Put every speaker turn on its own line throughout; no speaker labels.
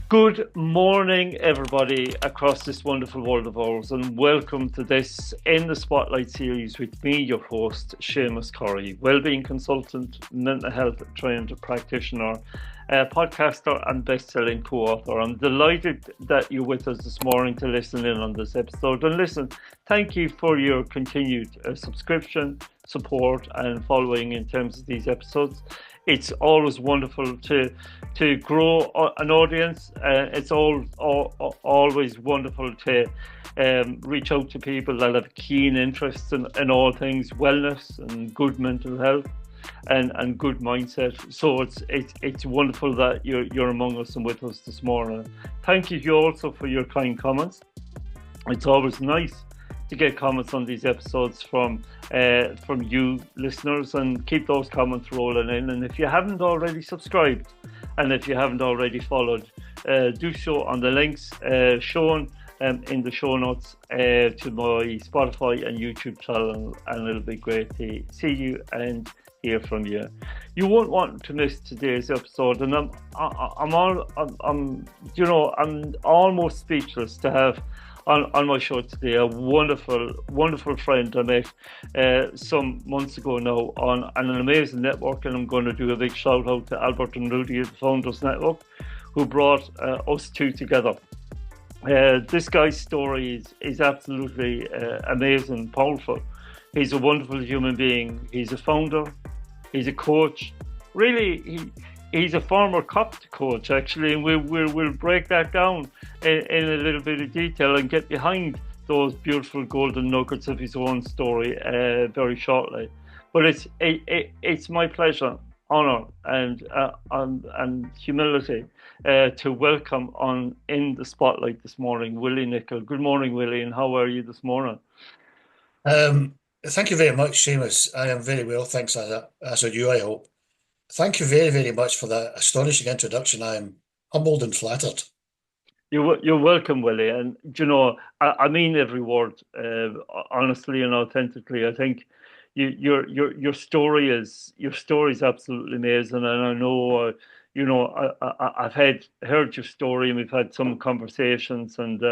Good morning, everybody across this wonderful world of ours, and welcome to this In the Spotlight series with me, your host, Seamus Corey, wellbeing consultant, mental health trained practitioner, podcaster, and best-selling co-author. I'm delighted that you're with us this morning to listen in on this episode. And listen, thank you for your continued subscription, support, and following in terms of these episodes. It's always wonderful to grow an audience. It's always wonderful to reach out to people that have a keen interest in all things wellness and good mental health and good mindset. So it's wonderful that you're among us and with us this morning. Thank you also for your kind comments. It's always nice to get comments on these episodes from you listeners, and keep those comments rolling in. And if you haven't already subscribed and if you haven't already followed, do so on the links shown in the show notes to my Spotify and YouTube channel, and it'll be great to see you and hear from you. You won't want to miss today's episode, and I'm almost speechless to have on my show today a wonderful friend I met some months ago now on an amazing network, and I'm going to do a big shout out to Albert and Rudy at the Founders Network, who brought us two together. This guy's story is absolutely amazing, powerful. He's a wonderful human being. He's a founder. He's a coach. Really, he's a former cop coach, actually, and we'll break that down in a little bit of detail and get behind those beautiful golden nuggets of his own story very shortly. But it's my pleasure, honour, and humility to welcome on In the Spotlight this morning, Willie Nicol. Good morning, Willie, and how are you this morning?
Thank you very much, Seamus. I am very well, thanks. As are you, I hope. Thank you very, very much for that astonishing introduction. I am humbled and flattered.
You're welcome, Willie, and I mean every word, honestly and authentically. I think your story is absolutely amazing, and I know I've heard your story, and we've had some conversations, and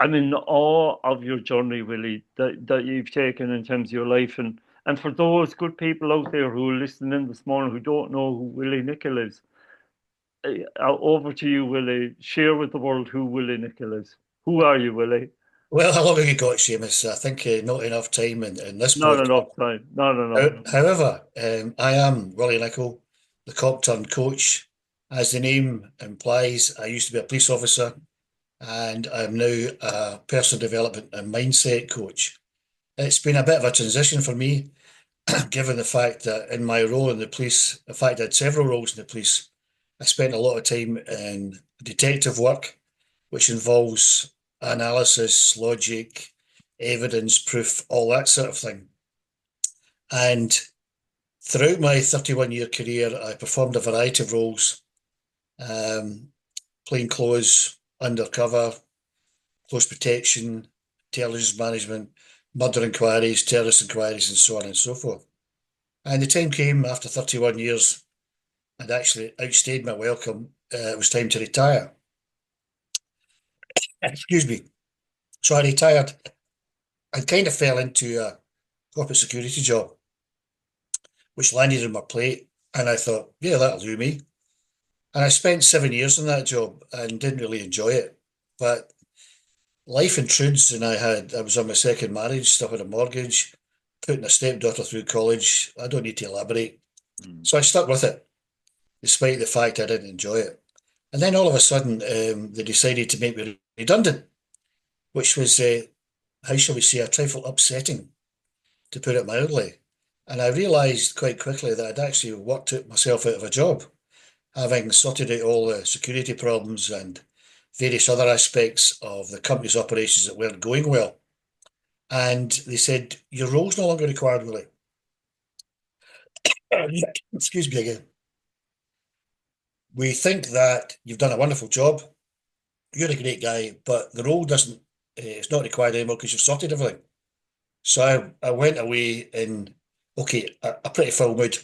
I'm in awe of your journey, Willie, that you've taken in terms of your life, and for those good people out there who are listening in this morning who don't know who Willie Nicol is. Over to you, Willie. Share with the world who Willie Nicol is. Who are you, Willie?
Well, how long have you got, Seamus? I think not enough time in this
Not
podcast.
enough time. Not enough.
However, I am Willie Nicol, the cop turned coach. As the name implies, I used to be a police officer, and I'm now a personal development and mindset coach. It's been a bit of a transition for me, given the fact that in my role in the police, in fact, I had several roles in the police. I spent a lot of time in detective work, which involves analysis, logic, evidence, proof, all that sort of thing. And throughout my 31-year career, I performed a variety of roles, plain clothes, undercover, close protection, intelligence management, murder inquiries, terrorist inquiries, and so on and so forth. And the time came after 31 years, I'd actually outstayed my welcome. It was time to retire. Excuse me. So I retired. I kind of fell into a corporate security job, which landed on my plate. And I thought, yeah, that'll do me. And I spent 7 years in that job and didn't really enjoy it. But life intrudes, and I was on my second marriage, still had a mortgage, putting a stepdaughter through college. I don't need to elaborate. So I stuck with it, despite the fact I didn't enjoy it. And then all of a sudden, they decided to make me redundant, which was, how shall we say, a trifle upsetting, to put it mildly. And I realised quite quickly that I'd actually worked myself out of a job, having sorted out all the security problems and various other aspects of the company's operations that weren't going well. And they said, your role's no longer required, Willie. Excuse me again. We think that you've done a wonderful job. You're a great guy, but the role doesn't, it's not required anymore because you've sorted everything. So I went away in, okay, a pretty full mood.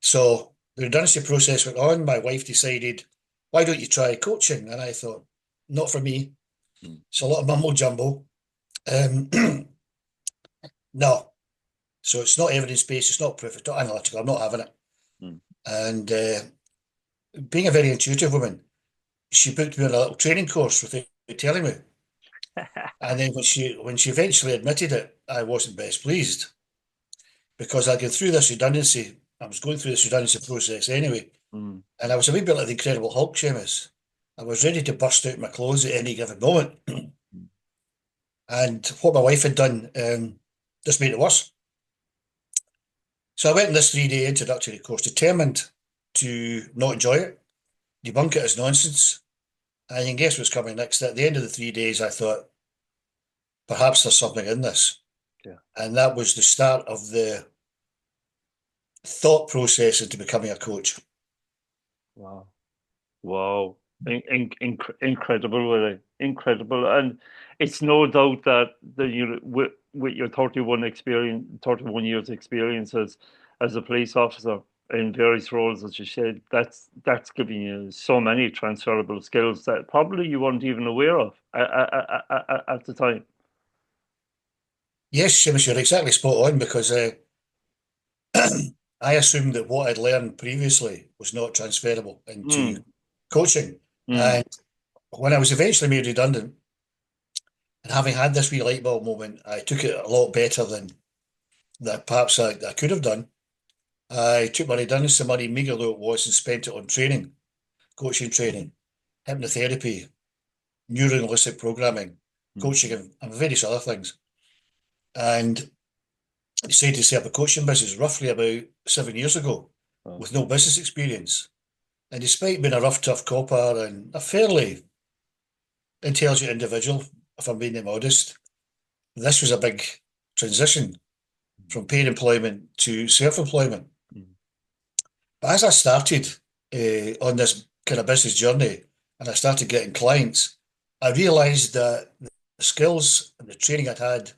So the redundancy process went on. My wife decided, why don't you try coaching? And I thought, not for me.
Mm.
It's a lot of mumbo jumbo. Um, no. So it's not evidence-based, it's not proof, it's not analytical. I'm not having it.
Mm.
And being a very intuitive woman, she booked me on a little training course without telling me. And then when she eventually admitted it, I wasn't best pleased because I'd gone through this redundancy. I was going through this redundancy process anyway,
Mm.
and I was a wee bit like the Incredible Hulk, Seamus. I was ready to burst out my clothes at any given moment. And what my wife had done just made it worse. So I went on this 3-day introductory course, determined to not enjoy it, debunk it as nonsense. And you can guess what's coming next. At the end of the 3 days, I thought, perhaps there's something in this.
Yeah.
And that was the start of the thought process into becoming a coach.
Wow. Wow. Incredible, really. Incredible. And it's no doubt that with your 31 years experience as a police officer in various roles, as you said, that's giving you so many transferable skills that probably you weren't even aware of at the time.
Yes, Seamus, you're exactly spot on because I assumed that what I'd learned previously was not transferable into
Mm,
coaching.
mm,
And when I was eventually made redundant, and having had this wee light bulb moment, I took it a lot better than that perhaps I could have done. I took my redundancy money, meagre though it was, and spent it on training, coaching training, hypnotherapy, neurolinguistic programming,
mm.
coaching, and various other things. And I decided to set up a coaching business roughly about 7 years ago
Wow.
with no business experience. And despite being a rough, tough copper and a fairly intelligent individual, if I'm being modest, this was a big transition from paid employment to self-employment.
Mm,
But as I started on this kind of business journey and I started getting clients, I realised that the skills and the training I'd had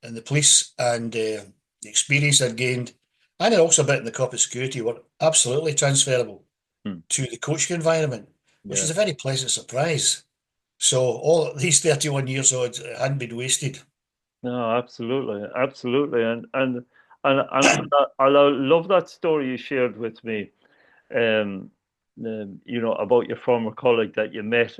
in the police and the experience I'd gained, and then also a bit in the corporate security, were absolutely transferable
mm.
to the coaching environment, which
Yeah.
was a very pleasant surprise. So all these 31 years odd hadn't been wasted.
No, absolutely, absolutely, and I love that story you shared with me. Um, about your former colleague that you met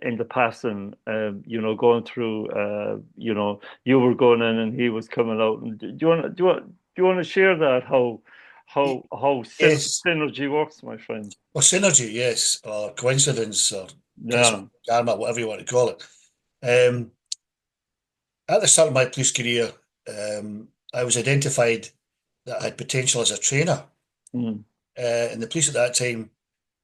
in the past, and going through, you were going in and he was coming out. And do you want to share that how
Yes.
synergy works, my friend?
Or synergy, yes, or coincidence, or
Yeah.
kismet, karma, whatever you want to call it. Um, at the start of my police career, I was identified that I had potential as a trainer.
Mm.
And the police at that time,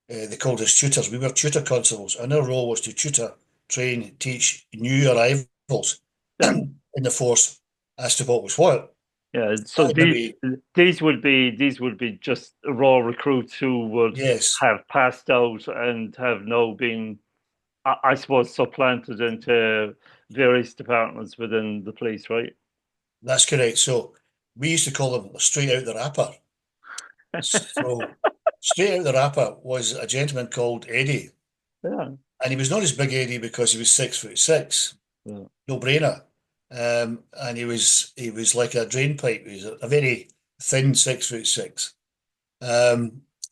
they called us tutors. We were tutor constables, and our role was to tutor, train, teach new arrivals
Yeah.
in the force as to what was what.
Yeah, so
I maybe,
these would be just raw recruits who would
yes,
have passed out and have now been, I suppose, supplanted into various departments within the police, right?
that's correct. So we used to call them straight out the wrapper. So straight out the wrapper was a gentleman called Eddie,
Yeah,
and he was not as big Eddie because he was 6'6",
yeah,
no brainer. And he was like a drain pipe. He was a very thin 6'6".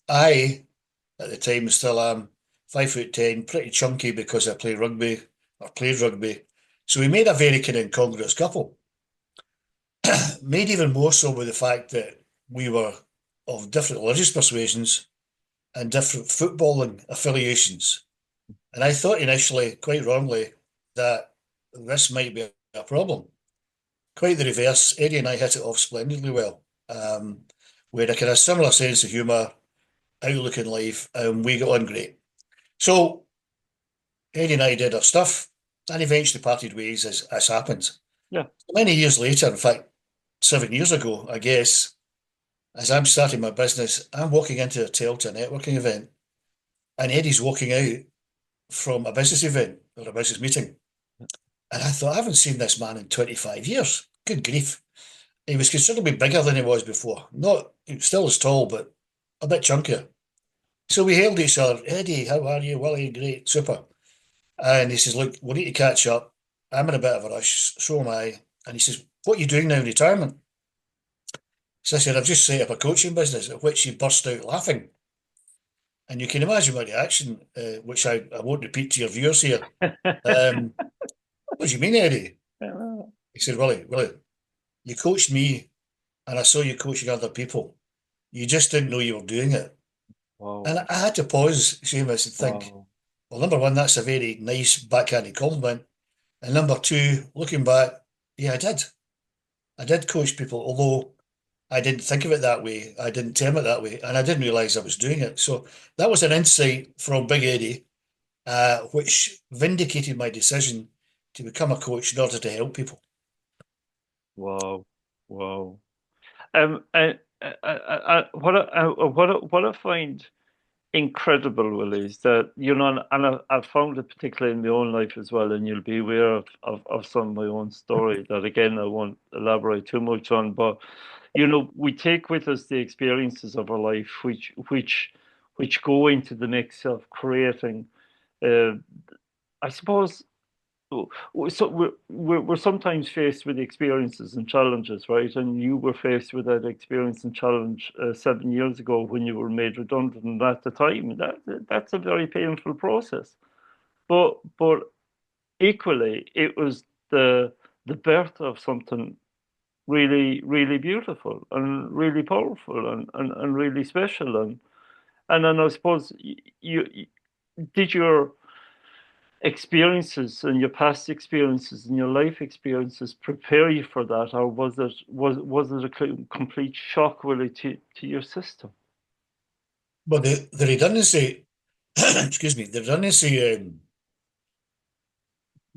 I at the time still am 5'10", pretty chunky because I play rugby or played rugby. So we made a very kind of incongruous couple. Made even more so with the fact that we were of different religious persuasions and different footballing affiliations. And I thought initially, quite wrongly, that this might be a problem. Quite the reverse. Eddie and I hit it off splendidly well. We had a kind of similar sense of humour, outlook in life, and we got on great. So Eddie and I did our stuff and eventually parted ways as happens.
yeah.
Many years later, in fact, 7 years ago, I guess, as I'm starting my business, I'm walking into a Telta networking event, and Eddie's walking out from a business event or a business meeting. And I thought, I haven't seen this man in 25 years. Good grief. He was considerably bigger than he was before. Not, he was still as tall, but a bit chunkier. So we hailed each other. Eddie, how are you? Willie, great, super. And he says, look, we need to catch up. I'm in a bit of a rush, so am I. And he says, what are you doing now in retirement? So I said, I've just set up a coaching business, at which he burst out laughing. And you can imagine my reaction, which I won't repeat to your viewers here. Um, what do you mean, Eddie? He said, Willie, you coached me and I saw you coaching other people. You just didn't know you were doing it.
Wow,
And I had to pause, Seamus, and think,
wow,
well, number one, that's a very nice backhanded compliment. And number two, looking back, yeah, I did. I did coach people, although I didn't think of it that way. I didn't term it that way. And I didn't realize I was doing it. So that was an insight from Big Eddie, which vindicated my decision to become a coach in order to help people.
wow, wow. What I find incredible, Willie, is that, and I've found it particularly in my own life as well, and you'll be aware of some of my own story that, again, I won't elaborate too much on, but, we take with us the experiences of our life, which go into the mix of creating, uh, I suppose, so we're sometimes faced with experiences and challenges, right? And you were faced with that experience and challenge 7 years ago when you were made redundant. And at the time, that's a very painful process. But equally, it was the birth of something really, really beautiful and really powerful and really special. And then I suppose you did your experiences and your past experiences and your life experiences prepare you for that, or was it a complete shock, really, to your system?
But the redundancy, excuse me, the redundancy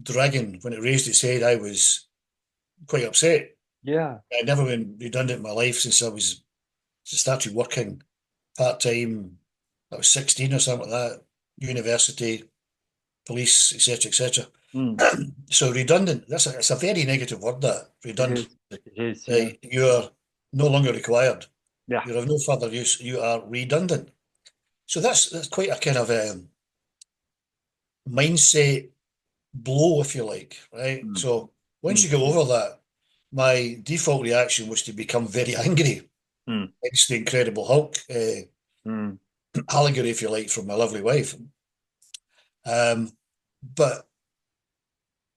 dragon, when it raised its head, I was quite upset.
Yeah.
I'd never been redundant in my life since I started working part time. I was 16 or something like that, university, police, etc., etc.
Mm,
So redundant, it's a very negative word, that
it
redundant.
is. It is. Yeah.
You're no longer required.
Yeah.
You're of no further use. You are redundant. So that's quite a kind of mindset blow, if you like, right?
Mm,
So once
mm,
you go over that, my default reaction was to become very angry.
mm,
It's the Incredible Hulk
mm.
allegory, if you like, from my lovely wife. Um, but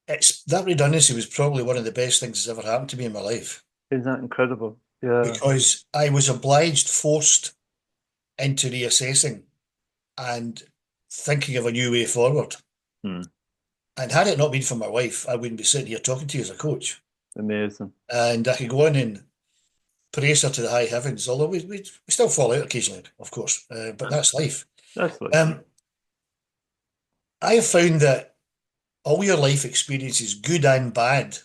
it's that redundancy was probably one of the best things that's ever happened to me in my life
Isn't that incredible? Yeah.
because I was forced into reassessing and thinking of a new way forward.
Mm,
And had it not been for my wife, I wouldn't be sitting here talking to you as a coach.
amazing.
And I could go on and praise her to the high heavens, although we still fall out occasionally, of course, but that's life.
That's like.
Um, I have found that all your life experiences, good and bad,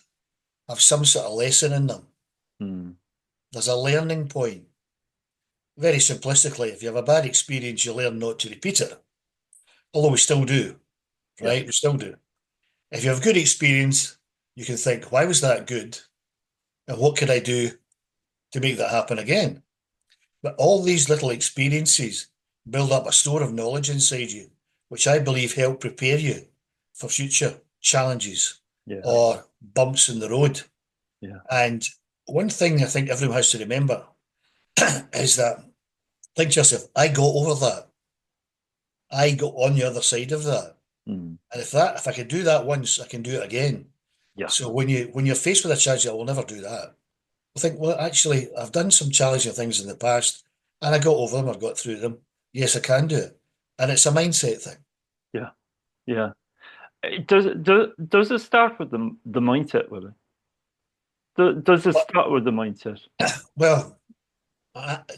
have some sort of lesson in them.
Mm,
There's a learning point. Very simplistically, if you have a bad experience, you learn not to repeat it. Although we still do,
yeah.
right? We still do. If you have good experience, you can think, why was that good? And what could I do to make that happen again? But all these little experiences build up a store of knowledge inside you, which I believe help prepare you for future challenges
Yeah.
or bumps in the road.
Yeah.
And one thing I think everyone has to remember is that, think to yourself, I got over that. I got on the other side of that.
Mm,
And if I can do that once, I can do it again.
yeah.
So when you're faced with a challenge, I will never do that. I think, well, actually, I've done some challenging things in the past and I got over them, I got through them. Yes, I can do it. And it's a mindset thing.
Yeah. Yeah. Does it start with the mindset, Willie? Does it
But,
start with the mindset?
well,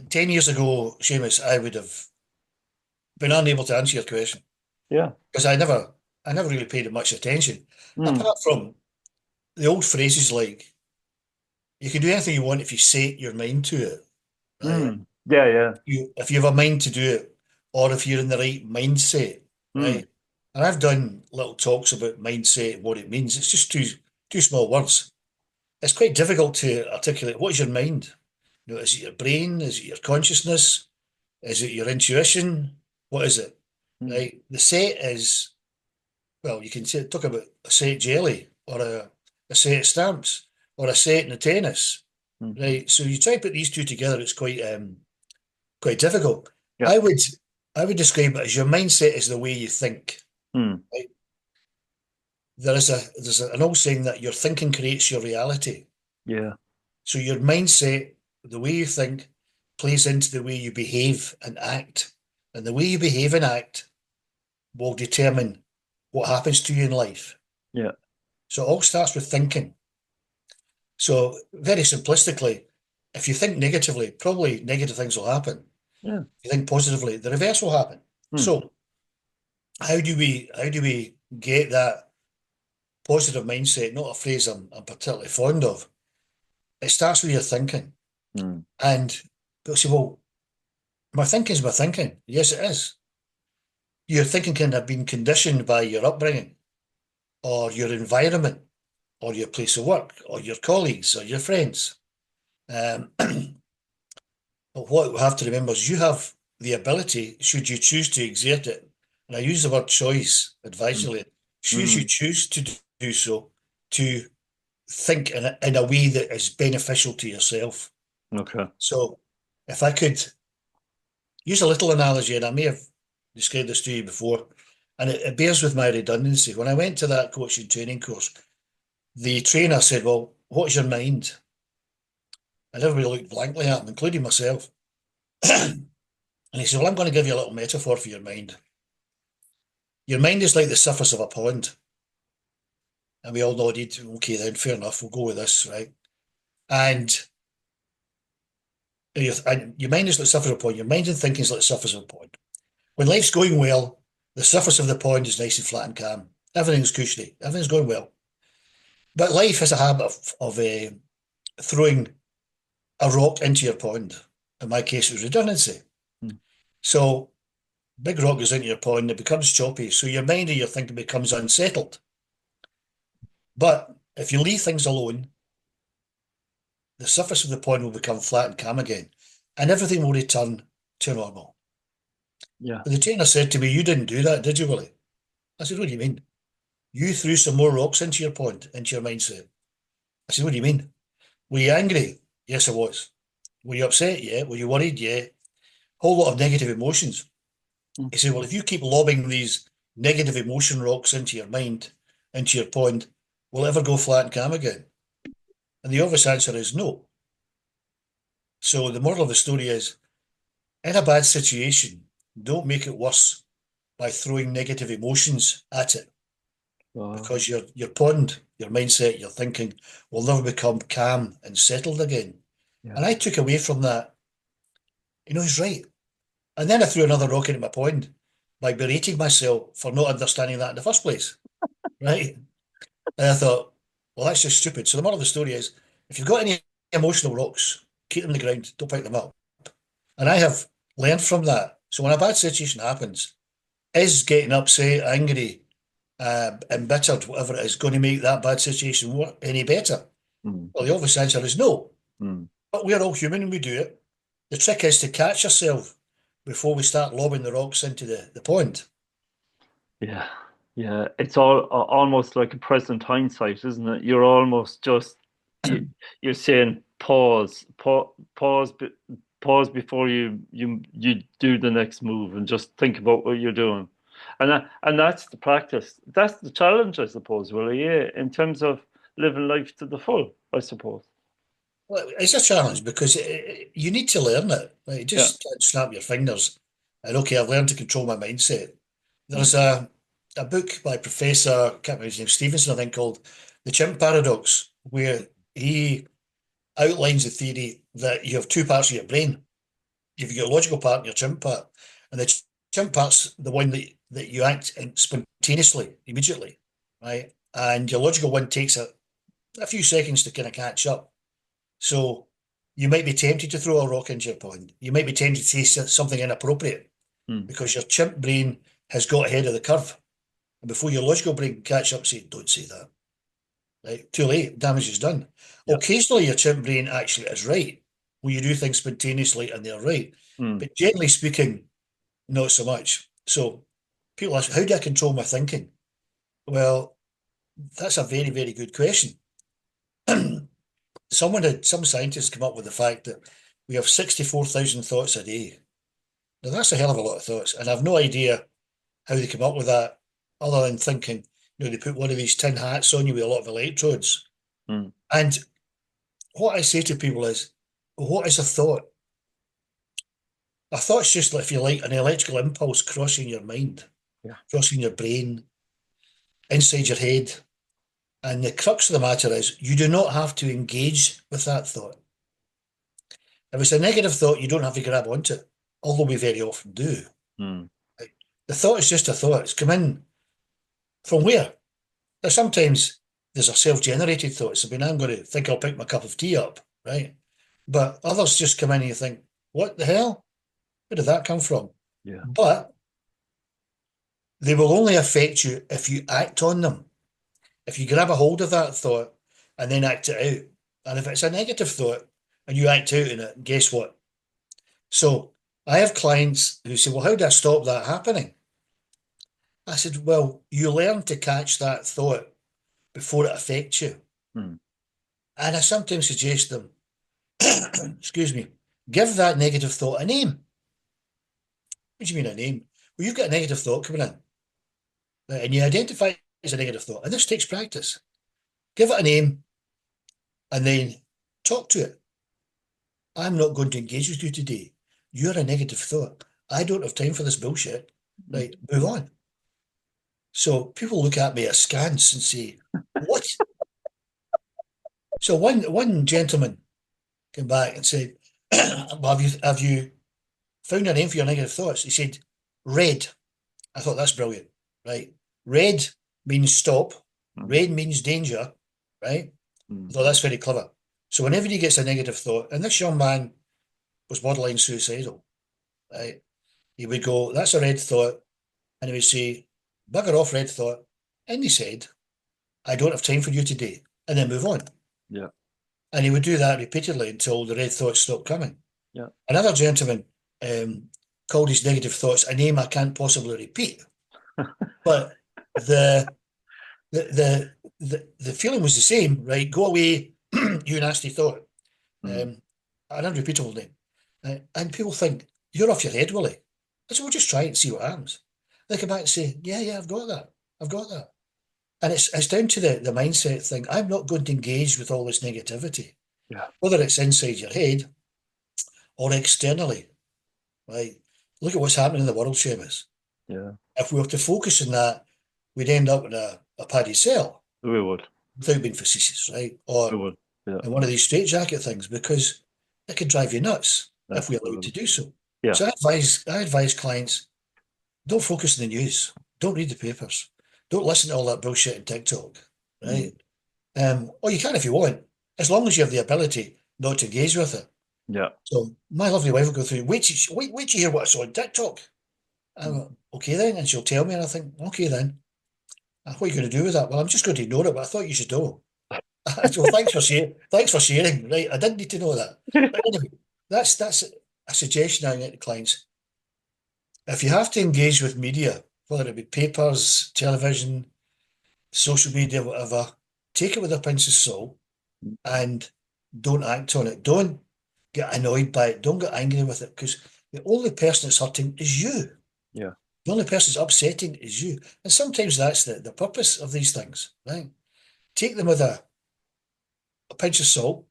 10 years ago, Seamus, I would have been unable to answer your question
Yeah.
because I never really paid it much attention.
Mm,
Apart from the old phrases like, you can do anything you want if you set your mind to it, right?
mm. Yeah. Yeah.
If you have a mind to do it, or if you're in the right mindset,
Mm,
right? And I've done little talks about mindset and what it means. It's just two small words. It's quite difficult to articulate. What is your mind? Is it your brain? Is it your consciousness? Is it your intuition? What is it?
Mm.
Right? The set is, well, you can talk about a set jelly or a set stamps or a set in the tennis,
Mm.
right? So you try to put these two together, it's quite difficult.
Yeah.
I would describe it as your mindset is the way you think.
Mm.
Right? There's an old saying that your thinking creates your reality.
Yeah.
So your mindset, the way you think, plays into the way you behave and act. And the way you behave and act will determine what happens to you in life.
Yeah.
So it all starts with thinking. So very simplistically, if you think negatively, probably negative things will happen.
Yeah.
If you think positively, the reverse will happen.
Mm.
So how do we get that positive mindset? Not a phrase I'm particularly fond of. It starts with your thinking.
Mm.
And people say, well, my thinking's my thinking. Yes, it is. Your thinking can have been conditioned by your upbringing or your environment or your place of work or your colleagues or your friends. But what we have to remember is you have the ability, should you choose to exert it, and I use the word choice
Mm.
advisedly, should you
Mm.
choose to do so, to think in a way that is beneficial to yourself.
Okay.
So if I could use a little analogy, and I may have described this to you before, and it bears with my redundancy. When I went to that coaching training course, the trainer said, well, what's your mind? And everybody looked blankly at him, including myself. And he said, well, I'm going to give you a little metaphor for your mind. Your mind is like the surface of a pond. And we all nodded, okay, then fair enough, we'll go with this, right? And your mind is like the surface of a pond. Your mind and thinking is like the surface of a pond. When life's going well, the surface of the pond is nice and flat and calm. Everything's cushy. Everything's going well. But life has a habit of throwing a rock into your pond. In my case, it was redundancy.
Mm.
So big rock goes into your pond, it becomes choppy. So your mind and your thinking becomes unsettled. But if you leave things alone, the surface of the pond will become flat and calm again, and everything will return to normal.
Yeah.
But the trainer said to me, you didn't do that, did you, Willie? I said, what do you mean? You threw some more rocks into your pond, into your mindset. I said, what do you mean? Were you angry? Yes, I was. Were you upset? Yeah. Were you worried? Yeah. Whole lot of negative emotions.
Mm.
He said, well, if you keep lobbing these negative emotion rocks into your mind, into your pond, will it ever go flat and calm again? And the obvious answer is no. So the moral of the story is, in a bad situation, don't make it worse by throwing negative emotions at it,
Wow.
because your pond, your mindset, your thinking will never become calm and settled again.
Yeah.
And I took away from that, he's right. And then I threw another rock into my pond by berating myself for not understanding that in the first place, right? And I thought, well, that's just stupid. So the moral of the story is, if you've got any emotional rocks, keep them on the ground, don't pick them up. And I have learned from that. So when a bad situation happens, is getting upset, angry, embittered, whatever it is, going to make that bad situation any better?
Mm.
Well, the obvious answer is no.
Mm.
But we're all human and we do it. The trick is to catch yourself before we start lobbing the rocks into the pond.
Yeah. Yeah. It's all almost like a present hindsight, isn't it? You're almost just you're saying pause before you do the next move and just think about what you're doing. And that's the practice. That's the challenge, I suppose, really, yeah, in terms of living life to the full, I suppose.
Well, it's a challenge because you need to learn it. Like,
Yeah.
just don't snap your fingers and, okay, I've learned to control my mindset.
Mm.
There's a book by Professor, I can't remember his name, Stevenson, I think, called The Chimp Paradox, where he outlines the theory that you have two parts of your brain. You've got your logical part and your chimp part. And the chimp part's the one that you act in spontaneously, immediately, right? And your logical one takes a few seconds to kind of catch up. So you might be tempted to throw a rock into your pond. You might be tempted to say something inappropriate
Mm.
because your chimp brain has got ahead of the curve. And before your logical brain can catch up, say, don't say that. Right? Too late, damage is done.
Yeah.
Occasionally, your chimp brain actually is right, where you do things spontaneously and they're right.
Mm.
But generally speaking, not so much. So people ask, how do I control my thinking? Well, that's a very, very good question. Some scientists come up with the fact that we have 64,000 thoughts a day. Now, that's a hell of a lot of thoughts, and I've no idea how they come up with that other than thinking, they put one of these tin hats on you with a lot of electrodes.
Mm.
And what I say to people is, what is a thought? A thought's just, if you like, an electrical impulse crossing your mind,
Yeah.
crossing your brain, inside your head. And the crux of the matter is, you do not have to engage with that thought. If it's a negative thought, you don't have to grab onto it, although we very often do.
Mm.
The thought is just a thought. It's come in from where? Now, sometimes there's a self-generated thought. So, I'm going to think I'll pick my cup of tea up, right? But others just come in and you think, what the hell? Where did that come from?
Yeah.
But they will only affect you if you act on them. If you grab a hold of that thought and then act it out. And if it's a negative thought and you act out in it, guess what? So I have clients who say, well, how do I stop that happening? I said, well, you learn to catch that thought before it affects you.
Mm.
And I sometimes suggest them, excuse me, give that negative thought a name. What do you mean a name? Well, you've got a negative thought coming in, right, and you identify it as a negative thought. And this takes practice. Give it a name and then talk to it. I'm not going to engage with you today. You're a negative thought. I don't have time for this bullshit. Right, move on. So people look at me askance and say, what? So one gentleman came back and said, well, have you found a name for your negative thoughts? He said, red. I thought that's brilliant, right? Red means stop.
Mm.
Red means danger, right? I
Mm.
thought that's very clever. So whenever he gets a negative thought, and this young man was borderline suicidal, right? He would go, that's a red thought. And he would say, bugger off, red thought. And he said, I don't have time for you today. And then move on.
Yeah.
And he would do that repeatedly until the red thoughts stopped coming.
Yeah.
Another gentleman called his negative thoughts a name I can't possibly repeat. But the the feeling was the same, right? Go away, you nasty thought.
Mm.
An unrepeatable name. And people think, you're off your head, Willie. I said, well, just try it and see what happens. They come back and say, yeah, I've got that. I've got that. And it's down to the mindset thing. I'm not going to engage with all this negativity,
Yeah.
whether it's inside your head or externally, right? Look at what's happening in the world, Seamus.
Yeah.
If we were to focus on that, we'd end up in a paddy cell
We would.
without being facetious, right?
We
Or
would. Yeah.
in one of these straitjacket things, because it could drive you nuts if we allow it to
Absolutely.
do so.
Yeah.
So I advise clients, don't focus on the news. Don't read the papers. Don't listen to all that bullshit in TikTok,
Mm.
right? Or you can if you want, as long as you have the ability not to engage with it.
Yeah.
So my lovely wife will go through, wait to hear what I saw on TikTok. I'm
Mm.
like, okay then, and she'll tell me, and I think, okay then. What are you going to do with that? Well, I'm just going to ignore it, but I thought you should know. So thanks for sharing. Thanks for sharing. Right, I didn't need to know that. But anyway, that's a suggestion I get to clients. If you have to engage with media, whether it be papers, television, social media, whatever, take it with a pinch of salt and don't act on it. Don't get annoyed by it. Don't get angry with it because the only person that's hurting is you.
Yeah.
The only person that's upsetting is you. And sometimes that's the purpose of these things, right? Take them with a pinch of salt.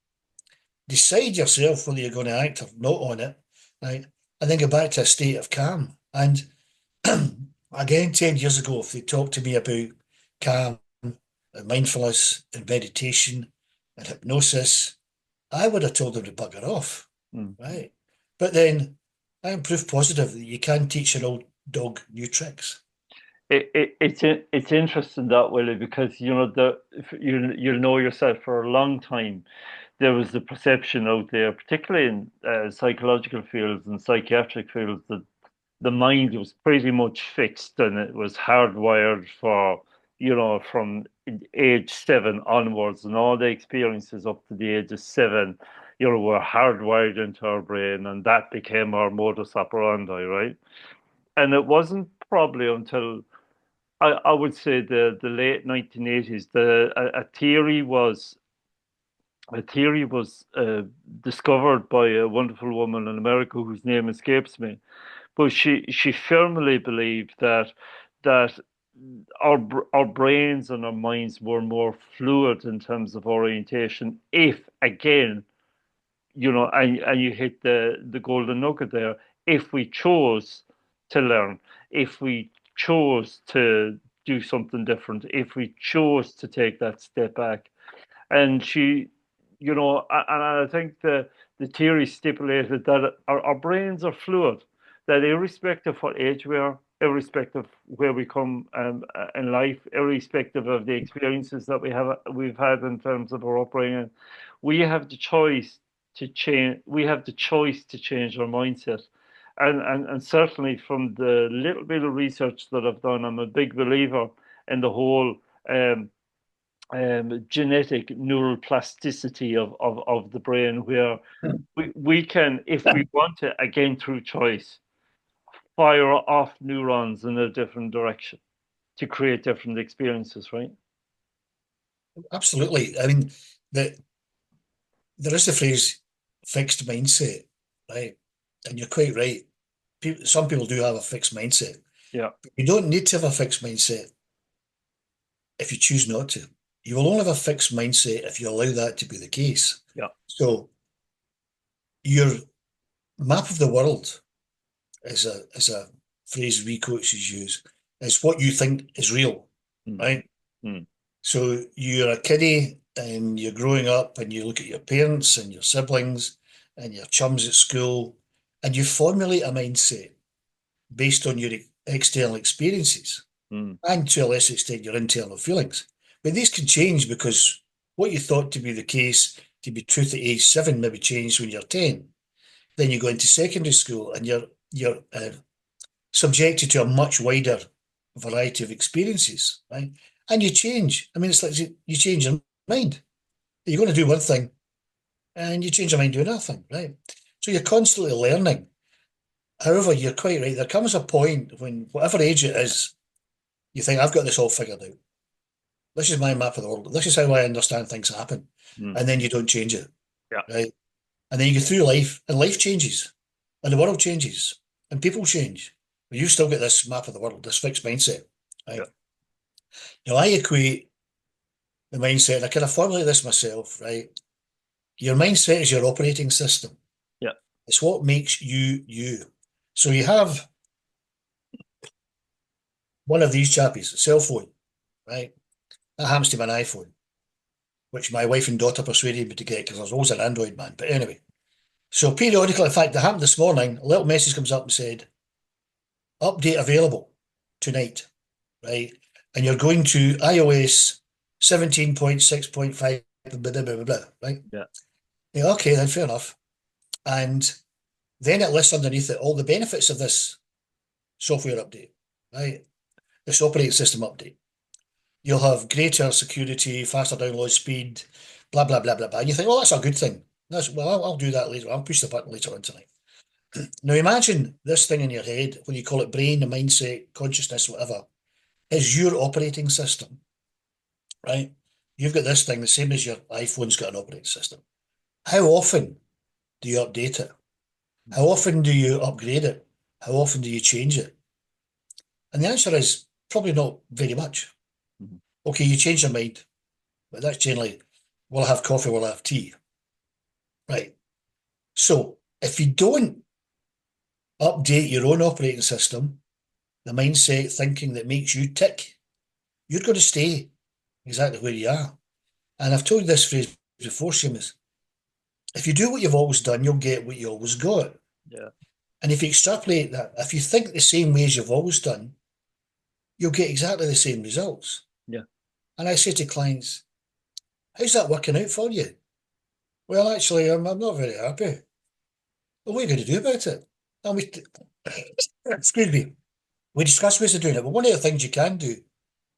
Decide yourself whether you're going to act or not on it, right? And then go back to a state of calm. And again, 10 years ago, if they talked to me about calm and mindfulness and meditation and hypnosis, I would have told them to bugger off,
Mm.
right? But then I am proof positive that you can teach an old dog new tricks.
It's interesting that, Willie, because you'll know yourself for a long time. There was the perception out there, particularly in psychological fields and psychiatric fields, that the mind was pretty much fixed and it was hardwired for, from age 7 onwards, and all the experiences up to the age of 7, were hardwired into our brain, and that became our modus operandi, right? And it wasn't probably until I would say the late 1980s, a theory was discovered by a wonderful woman in America whose name escapes me, but she firmly believed that our brains and our minds were more fluid in terms of orientation if, again, and you hit the golden nugget there, if we chose to learn, if we chose to do something different, if we chose to take that step back. And and I think the theory stipulated that our brains are fluid, that irrespective of what age we are, irrespective of where we come in life, irrespective of the experiences that we've had in terms of our upbringing, we have the choice to change. We have the choice to change our mindset. And certainly from the little bit of research that I've done, I'm a big believer in the whole um, genetic neural plasticity of the brain, where we can, if we want to, again through choice, fire off neurons in a different direction to create different experiences, right?
Absolutely. I mean, the there is the phrase fixed mindset, right? And you're quite right. Some people do have a fixed mindset.
Yeah,
But you don't need to have a fixed mindset if you choose not to. You will only have a fixed mindset if you allow that to be the case.
yeah.
So your map of the world is a phrase we coaches use, is what you think is real,
Mm,
right?
mm,
So you're a kiddie and you're growing up and you look at your parents and your siblings and your chums at school and you formulate a mindset based on your external experiences
mm,
and to a lesser extent your internal feelings. But these can change because what you thought to be the case, to be truth at age 7, maybe changed when you're 10. Then you go into secondary school and you're subjected to a much wider variety of experiences, right? And you change. I mean, it's like you change your mind. You're going to do one thing and you change your mind to another thing, right? So you're constantly learning. However, you're quite right. There comes a point when, whatever age it is, you think, I've got this all figured out. This is my map of the world. This is how I understand things happen.
mm.
And then you don't change it,
Yeah,
right? And then you go through life and life changes and the world changes and people change. But you've still got this map of the world, this fixed mindset,
yeah,
right? Now, I equate the mindset, and I kind of formulate this myself, right? Your mindset is your operating system.
yeah.
It's what makes you you. So you have one of these chappies, a cell phone, right? That happens to be an iPhone, which my wife and daughter persuaded me to get because I was always an Android man. But anyway, so periodically, in fact, that happened this morning, a little message comes up and said, update available tonight, right? And you're going to iOS 17.6.5, blah, blah, blah, blah, right?
Yeah.
Yeah, okay, then fair enough. And then it lists underneath it all the benefits of this software update, right? This operating system update. You'll have greater security, faster download speed, blah, blah, blah, blah, blah. And you think, well, that's a good thing. Well, I'll do that later. I'll push the button later on tonight. Now imagine this thing in your head, when you call it brain, the mindset, consciousness, whatever, is your operating system, right? You've got this thing, the same as your iPhone's got an operating system. How often do you update it? How often do you upgrade it? How often do you change it? And the answer is probably not very much.
Mhm.
Okay, you change your mind, but that's generally, we'll have coffee, we'll have tea, right? So if you don't update your own operating system, the mindset thinking that makes you tick, you're going to stay exactly where you are. And I've told you this phrase before, Seamus. If you do what you've always done, you'll get what you always got.
Yeah.
And if you extrapolate that, if you think the same way as you've always done, you'll get exactly the same results.
Yeah.
And I say to clients, how's that working out for you? Well, actually, I'm not very happy. Well, what are you going to do about it? And excuse me, we discussed ways of doing it. But one of the things you can do,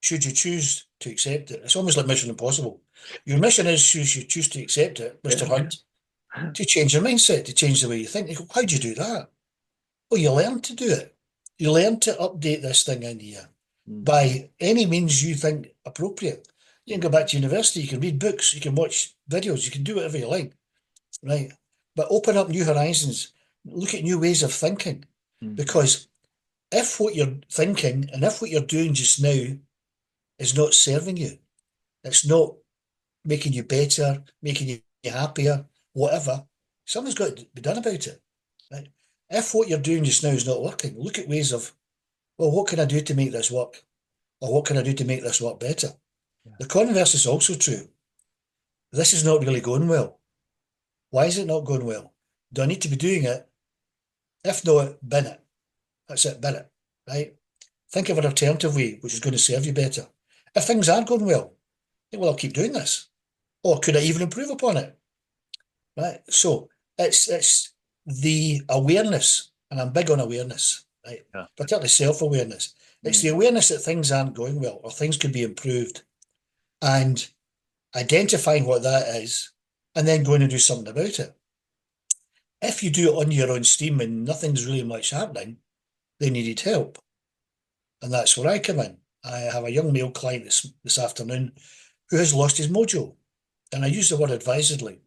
should you choose to accept it, it's almost like Mission Impossible. Your mission is, should you choose to accept it, Mr.
Yeah.
Hunt, to change your mindset, to change the way you think. You go, how'd you do that? Well, you learn to do it. You learn to update this thing in here
Mm.
by any means you think appropriate. You can go back to university, you can read books, you can watch videos, you can do whatever you like, right? But open up new horizons, look at new ways of thinking.
Mm.
Because if what you're thinking and if what you're doing just now is not serving you, it's not making you better, making you happier, whatever, something's got to be done about it. Right? If what you're doing just now is not working, look at ways of, well, what can I do to make this work? Or what can I do to make this work better?
Yeah.
The converse is also true. This is not really going well. Why is it not going well? Do I need to be doing it? If not, bin it. That's it, bin it. Right? Think of an alternative way which is going to serve you better. If things aren't going well, think, well, I'll keep doing this. Or could I even improve upon it? Right? So it's the awareness, and I'm big on awareness, right?
Yeah.
Particularly self-awareness. It's the
Mm.
awareness that things aren't going well or things could be improved, and identifying what that is, and then going and do something about it. If you do it on your own steam and nothing's really much happening, then you need help. And that's where I come in. I have a young male client this afternoon who has lost his mojo. And I use the word advisedly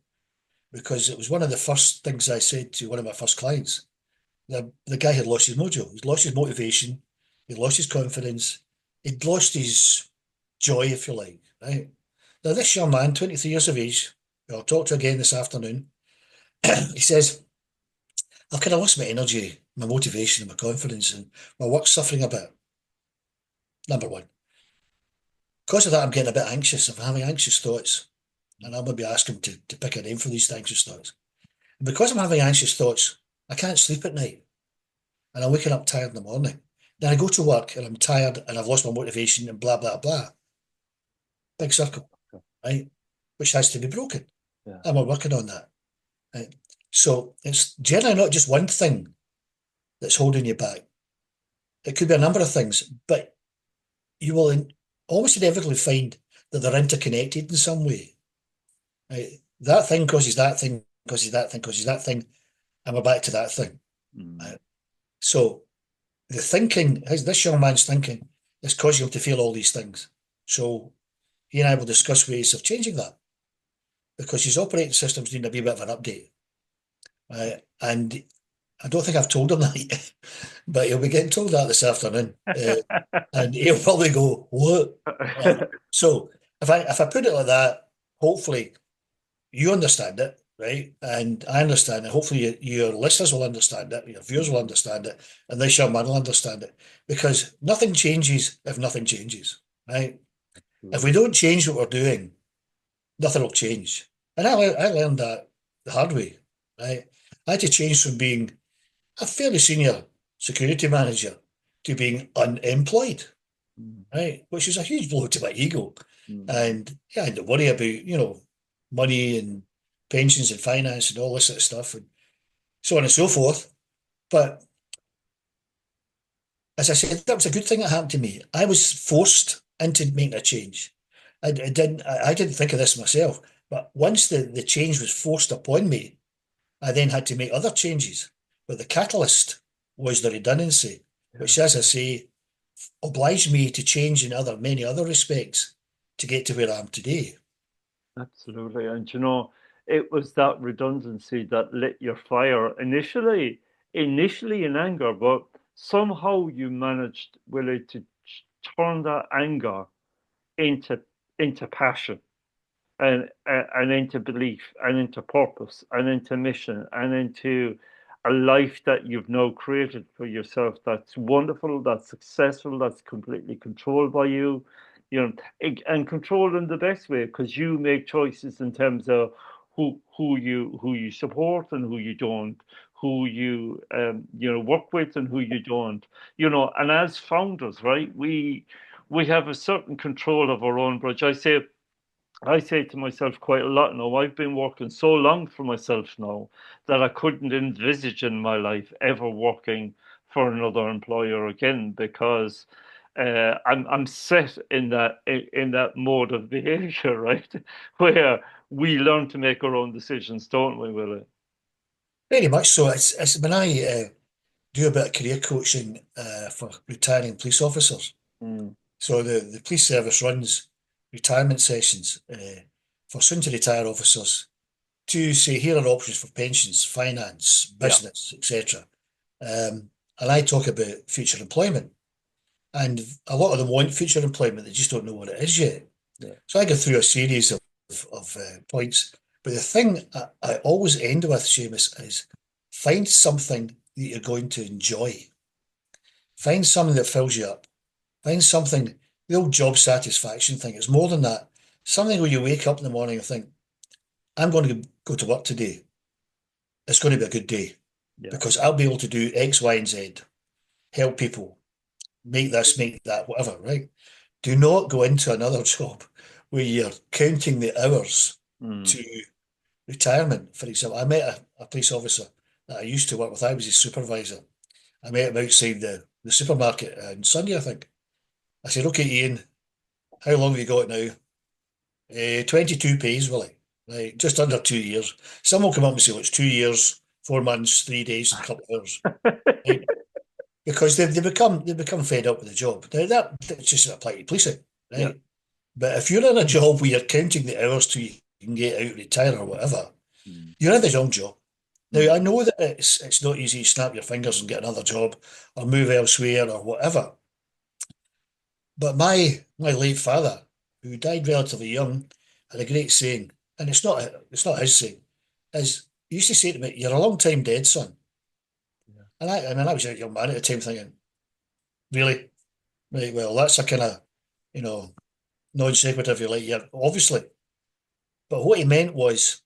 because it was one of the first things I said to one of my first clients. The guy had lost his mojo. He'd lost his motivation. He'd lost his confidence. He'd lost his joy, if you like, right? Now, this young man, 23 years of age, who I'll talk to again this afternoon, he says, I've kind of lost my energy, my motivation, and my confidence, and my work's suffering a bit. Number one. Because of that, I'm getting a bit anxious. I'm having anxious thoughts. And I'll maybe ask him to pick a name for these anxious thoughts. And because I'm having anxious thoughts, I can't sleep at night. And I'm waking up tired in the morning. Then I go to work and I'm tired and I've lost my motivation and blah, blah, blah. Big circle, right? Which has to be broken.
Yeah.
And we're working on that. Right? So it's generally not just one thing that's holding you back. It could be a number of things, but you will almost inevitably find that they're interconnected in some way. Right? That thing causes that thing, causes that thing, causes that thing, and we're back to that thing.
Mm.
Right? So the thinking, this young man's thinking, is causing him to feel all these things. So he and I will discuss ways of changing that because his operating systems need a wee bit of an update. And I don't think I've told him that yet, but he'll be getting told that this afternoon. And he'll probably go, what? So if I put it like that, hopefully you understand it, right? And I understand it. Hopefully your listeners will understand it, your viewers will understand it, and this young man will understand it. Because nothing changes if nothing changes, right? If we don't change what we're doing, nothing will change. And I learned that the hard way, right? I had to change from being a fairly senior security manager to being unemployed,
Mm.
right? Which is a huge blow to my ego.
Mm.
And yeah, I had to worry about, money and pensions and finance and all this sort of stuff and so on and so forth. But as I said, that was a good thing that happened to me. I was forced into making a change. I didn't think of this myself, but once the change was forced upon me, I then had to make other changes. But the catalyst was the redundancy,
Yeah.
which, as I say, obliged me to change in many other respects to get to where I am today.
Absolutely. And it was that redundancy that lit your fire initially in anger, but somehow you managed, Willie, to turn that anger into passion and into belief and into purpose and into mission and into a life that you've now created for yourself that's wonderful, that's successful, that's completely controlled by you, and controlled in the best way because you make choices in terms of who you support and who you don't, who you work with and who you don't, and as founders, right, we have a certain control of our own bridge. I say to myself quite a lot now, I've been working so long for myself now that I couldn't envisage in my life ever working for another employer again because I'm set in that mode of behavior, right? Where we learn to make our own decisions, don't we, Willie?
Very much so. It's when I do a bit of career coaching for retiring police officers.
Mm.
So the police service runs retirement sessions for soon to retire officers to say, here are options for pensions, finance,
Yeah.
business, etc. And I talk about future employment. And a lot of them want future employment, they just don't know what it is yet.
Yeah.
So I go through a series of points. But the thing I always end with, Seamus, is find something that you're going to enjoy. Find something that fills you up. Find something, the old job satisfaction thing, it's more than that. Something where you wake up in the morning and think, I'm going to go to work today. It's going to be a good day
Yeah.
because I'll be able to do X, Y, and Z, help people, make this, make that, whatever, right? Do not go into another job where you're counting the hours
Mm.
to retirement. For example, I met a police officer that I used to work with. I was his supervisor. I met him outside the supermarket on Sunday, I think. I said, okay, Ian, how long have you got now? 22 pays, Willie. Right, just under 2 years. Some will come up and say, well, it's 2 years, 4 months, 3 days, and a couple of hours. Right? Because they become fed up with the job. Now that's just apply to policing, right?
Yeah.
But if you're in a job where you're counting the hours till you can get out, retire or whatever,
Mm.
you're in the wrong job.
Mm.
Now I know that it's not easy to snap your fingers and get another job or move elsewhere or whatever. But my late father, who died relatively young, had a great saying, and it's not his saying, is he used to say to me, "You're a long time dead, son."
Yeah.
And I was a young man at the time thinking, really? Right, well, that's a kind of, you know, non sequitur if you like, yeah, obviously. But what he meant was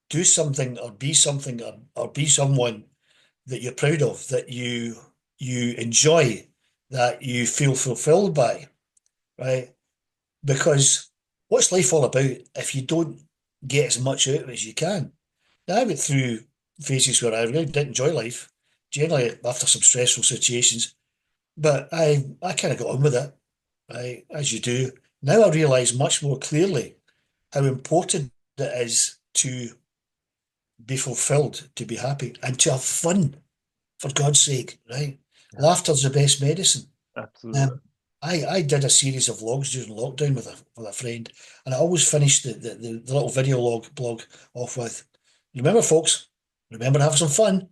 do something or be someone that you're proud of, that you enjoy, that you feel fulfilled by, right? Because what's life all about if you don't get as much out of it as you can? Now, I went through phases where I really didn't enjoy life, generally after some stressful situations, but I kind of got on with it, right, as you do. Now I realise much more clearly how important it is to be fulfilled, to be happy, and to have fun, for God's sake, right?
Yeah.
Laughter's the best medicine.
Absolutely.
I did a series of vlogs during lockdown with a friend, and I always finished the little video blog off with, remember, folks, remember to have some fun.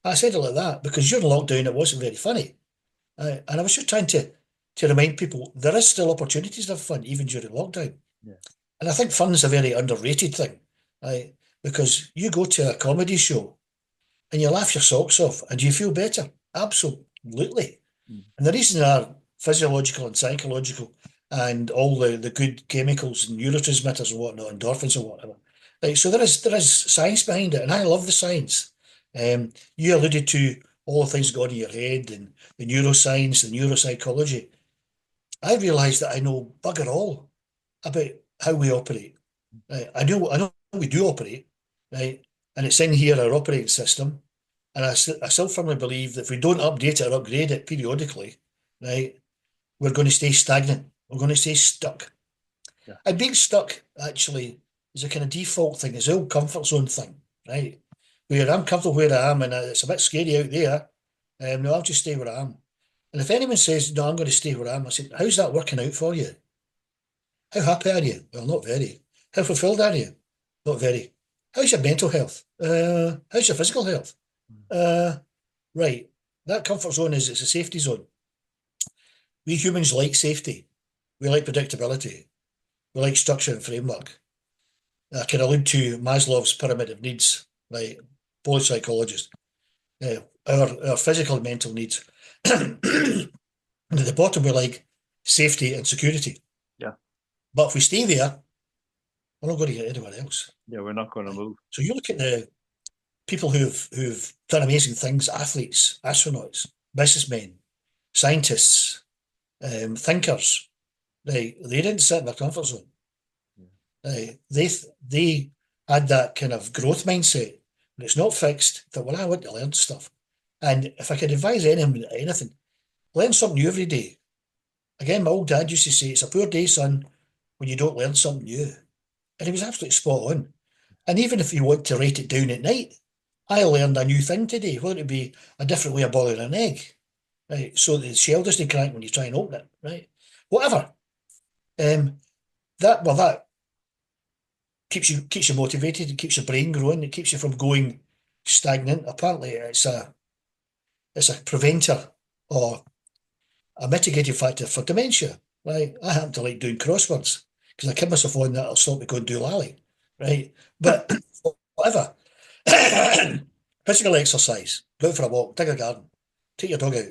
I said it like that because during lockdown it wasn't very funny. And I was just trying to remind people there is still opportunities to have fun even during lockdown.
Yeah.
And I think fun is a very underrated thing, right? Because you go to a comedy show and you laugh your socks off and you feel better. Absolutely.
Mm.
And the reason are physiological and psychological and all the good chemicals and neurotransmitters and whatnot, endorphins and whatever. Like, so there is science behind it, and I love the science. You alluded to all the things going on in your head and the neuroscience, the neuropsychology. I realised that I know bugger all about how we operate. Right? I know we do operate, right? And it's in here, our operating system. And I still firmly believe that if we don't update it or upgrade it periodically, right, we're going to stay stagnant. We're going to stay stuck.
Yeah.
And being stuck actually is a kind of default thing, it's the old comfort zone thing, right? Where I'm comfortable where I am and it's a bit scary out there. No, I'll just stay where I am. And if anyone says, no, I'm going to stay where I am, I say, how's that working out for you? How happy are you? Well, not very. How fulfilled are you? Not very. How's your mental health? How's your physical health? Right. That comfort zone it's a safety zone. We humans like safety. We like predictability. We like structure and framework. I can allude to Maslow's pyramid of needs, right? Both psychologists. Our physical and mental needs. And at the bottom, we like safety and security.
Yeah.
But if we stay there, we're not going to get anywhere else.
Yeah, we're not going to move.
So you look at the people who've done amazing things, athletes, astronauts, businessmen, scientists, thinkers. They didn't sit in their comfort zone. They had that kind of growth mindset, but it's not fixed. That well, I want to learn stuff, and if I could advise anything, learn something new every day. Again, my old dad used to say, "It's a poor day, son, when you don't learn something new," and he was absolutely spot on. And even if you want to write it down at night, I learned a new thing today, whether it be a different way of boiling an egg, right? So the shell doesn't crack when you try and open it, right? Whatever. Um, that keeps you motivated, it keeps your brain growing, it keeps you from going stagnant. Apparently, it's a preventer or a mitigating factor for dementia. Right? I happen to like doing crosswords because I kid myself on that I'll stop me going do lally, right? But whatever. Physical exercise, go out for a walk, dig a garden, take your dog out,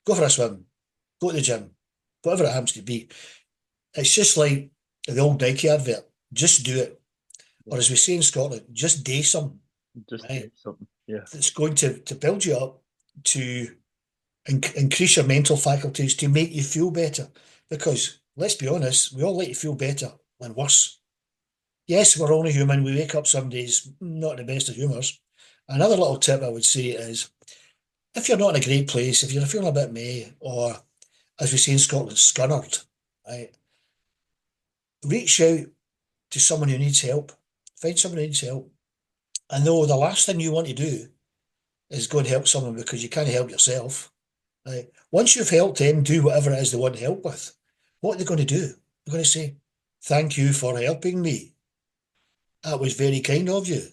go for a swim, go to the gym, whatever it happens to be. It's just like the old Nike advert, just do it.
Yeah.
Or as we say in Scotland, just do something,
Just do
right?
something. Yeah.
It's going to build you up, to increase your mental faculties, to make you feel better. Because let's be honest, we all like to feel better than worse. Yes, we're only human. We wake up some days not in the best of humours. Another little tip I would say is if you're not in a great place, if you're feeling a bit meh, or as we say in Scotland, scunnered, right, reach out to someone who needs help. Find someone who needs help. I know the last thing you want to do is go and help someone because you can't help yourself. Right? Once you've helped them do whatever it is they want help with, what are they going to do? They're going to say, "Thank you for helping me. That was very kind of you."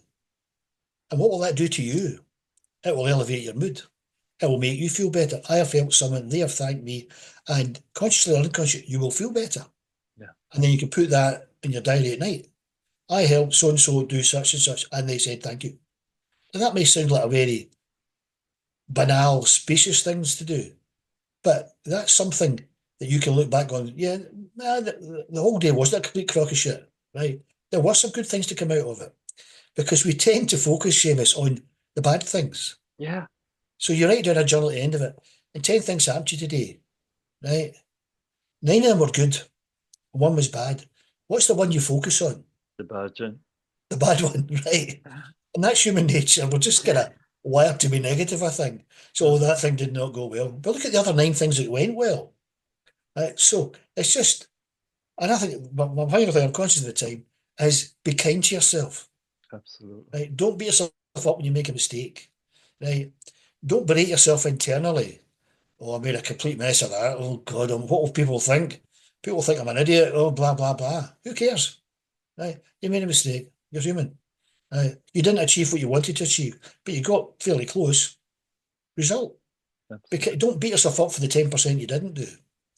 And what will that do to you? It will elevate your mood. It will make you feel better. I have helped someone, they have thanked me, and consciously or unconsciously, you will feel better.
Yeah.
And then you can put that in your diary at night. I helped so and so do such and such, and they said thank you. And that may sound like a very banal, specious things to do, but that's something that you can look back on. Yeah, nah, the whole day wasn't a complete crock of shit, right? There were some good things to come out of it because we tend to focus, Seamus, on the bad things.
Yeah.
So you write down a journal at the end of it, and 10 things happened to you today, right? 9 of them were good, and one was bad. What's the one you focus on?
The badging.
The bad one, right? And that's human nature. We're just kind of wired to be negative, I think. So that thing did not go well. But look at the other 9 things that went well. Right? So it's just, and I think my final thing I'm conscious of the time is be kind to yourself.
Absolutely.
Right? Don't beat yourself up when you make a mistake. Right? Don't berate yourself internally. Oh, I made a complete mess of that. Oh God, what will people think? People think I'm an idiot. Oh, blah blah blah. Who cares? Right? You made a mistake. You're human. You didn't achieve what you wanted to achieve, but you got fairly close. Result. Don't beat yourself up for the 10% you didn't do.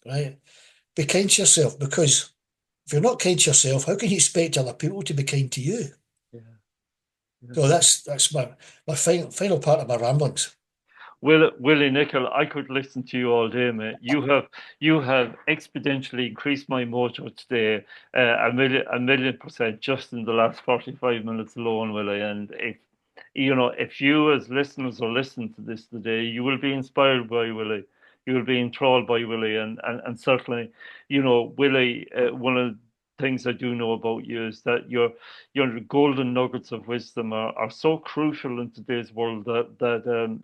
Right? Be kind to yourself, because if you're not kind to yourself, how can you expect other people to be kind to you?
Yeah.
So that's my final part of my ramblings.
Willie Nicol, I could listen to you all day, mate. You have exponentially increased my mojo today, a million percent just in the last 45 minutes alone, Willie. And if you as listeners are listening to this today, you will be inspired by Willie. You will be enthralled by Willie, and certainly, Willie. One of the things I do know about you is that your golden nuggets of wisdom are so crucial in today's world that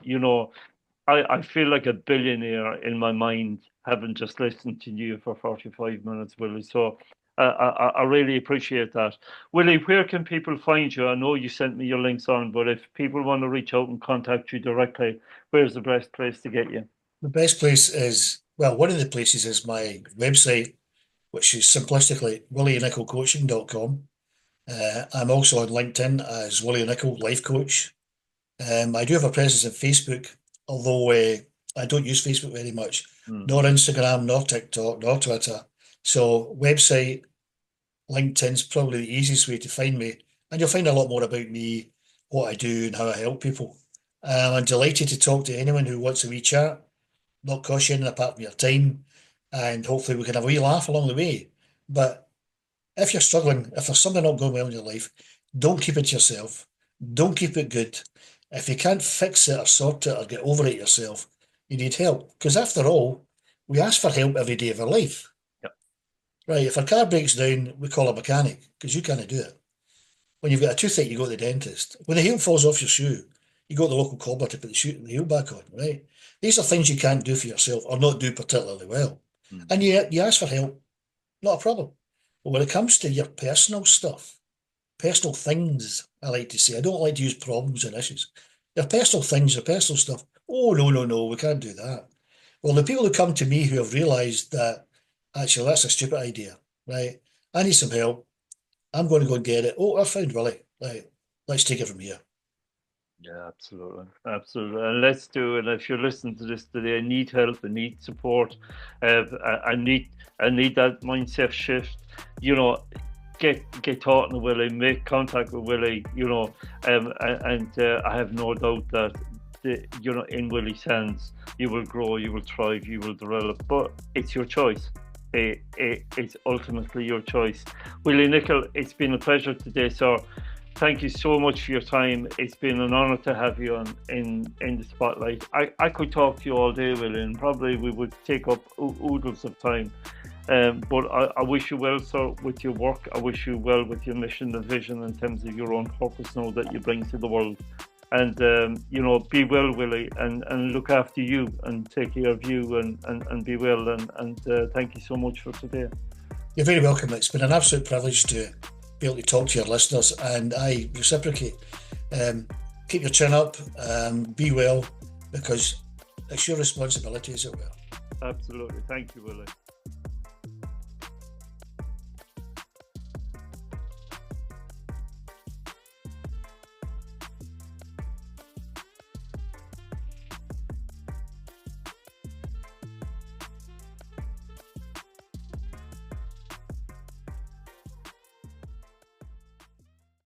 I feel like a billionaire in my mind having just listened to you for 45 minutes, Willie. So I really appreciate that. Willie, where can people find you? I know you sent me your links on, but if people want to reach out and contact you directly, where's the best place to get you?
The best place is, well, one of the places is my website, which is simplistically willienicolcoaching.com. I'm also on LinkedIn as Willie Nicol Life Coach. I do have a presence on Facebook, although I don't use Facebook very much, nor Instagram, nor TikTok, nor Twitter. So website, LinkedIn's probably the easiest way to find me, and you'll find a lot more about me, what I do, and how I help people. I'm delighted to talk to anyone who wants a wee chat, not cost you anything apart from your time, and hopefully we can have a wee laugh along the way. But if you're struggling, if there's something not going well in your life, don't keep it to yourself. Don't keep it good. If you can't fix it or sort it or get over it yourself, you need help. Because after all, we ask for help every day of our life.
Yep.
Right? If a car breaks down, we call a mechanic because you can't do it. When you've got a toothache, you go to the dentist. When the heel falls off your shoe, you go to the local cobbler to put the heel back on, right? These are things you can't do for yourself or not do particularly well. And you ask for help, not a problem. But when it comes to your personal stuff, personal things, I like to say. I don't like to use problems and issues. They're personal things, they're personal stuff. Oh, no, no, no, we can't do that. Well, the people who come to me who have realised that actually that's a stupid idea, right? I need some help. I'm going to go and get it. Oh, I found Willie. Right, let's take it from here.
Yeah, absolutely, absolutely, and let's do it. If you're listening to this today, I need help, I need support, I need that mindset shift. You know, get talking to Willie, make contact with Willie. You know, and I have no doubt that you know, in Willie's hands, you will grow, you will thrive, you will develop. But it's your choice. It's ultimately your choice. Willie Nicol, it's been a pleasure today, sir. Thank you so much for your time. It's been an honour to have you on in the spotlight. I could talk to you all day, Willie, and probably we would take up oodles of time. But I wish you well, sir, with your work. I wish you well with your mission and vision in terms of your own purpose now that you bring to the world. And, you know, be well, Willie, and look after you and take care of you and be well. And thank you so much for today.
You're very welcome. It's been an absolute privilege to be able to talk to your listeners, and I reciprocate. Keep your chin up, be well, because it's your responsibility as well.
Absolutely. Thank you, Willie.